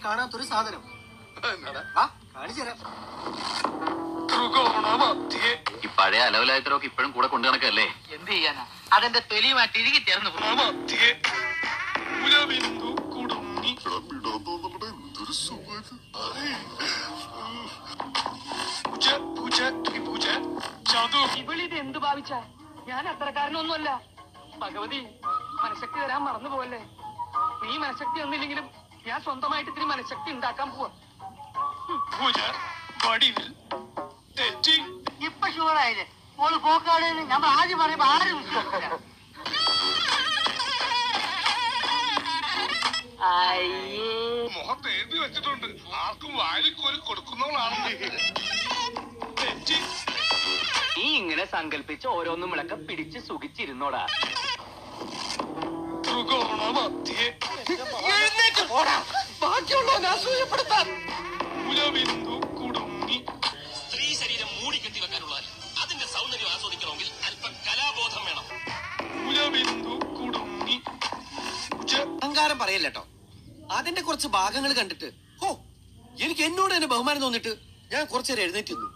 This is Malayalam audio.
കാണാത്തൊരു സാധനം. കാണിച്ചു തരാം. ഈ പഴയ അലവലായത്തരൊക്കെ ഇപ്പോഴും കൂടെ കൊണ്ടു നടക്കല്ലേ? എന്ത് ചെയ്യാനാ? അതെന്റെ തൊലിയുമായിട്ട് ഇഴുകി ചേർന്ന് ഇവളിത് എന്ത് ഭാവിച്ച? ഞാൻ അത്രക്കാരനൊന്നുമല്ല. ഭഗവതി, മനഃശക്തി തരാൻ മറന്നു പോവല്ലേ. നീ മനഃശക്തി ഒന്നില്ലെങ്കിലും ഞാൻ സ്വന്തമായിട്ട് ഇത്തിരി മനഃശക്തി ഉണ്ടാക്കാൻ പോവാ. ഇപ്പൊ ഷുവറായില്ലേ? ഓള് പോക്കാട് നമ്മൾ ആദ്യം പറയുമ്പോ ആരും വിശ്വസിക്കില്ല. മുഖത്ത് എഴുതി വെച്ചിട്ടുണ്ട്, ആർക്കും വാരിക്കോരി കൊടുക്കുന്നവളാണെന്ന്. നീ ഇങ്ങനെ സങ്കല്പിച്ച് ഓരോന്നും വിളക്ക പിടിച്ച് സുഖിച്ചിരുന്നോടാ. സ്ത്രീ ശരീരം മൂടിക്കെട്ടി വെക്കാനുള്ള അതിന്റെ സൗന്ദര്യം ആസ്വദിക്കണമെങ്കിൽ അല്പം കലാബോധം വേണം. അഹങ്കാരം പറയല്ലോ. അതിന്റെ കുറച്ച് ഭാഗങ്ങൾ കണ്ടിട്ട് എനിക്ക് എന്നോട് തന്നെ ബഹുമാനം തോന്നിട്ട് ഞാൻ കുറച്ചേരം എഴുന്നേറ്റ് നിന്നു.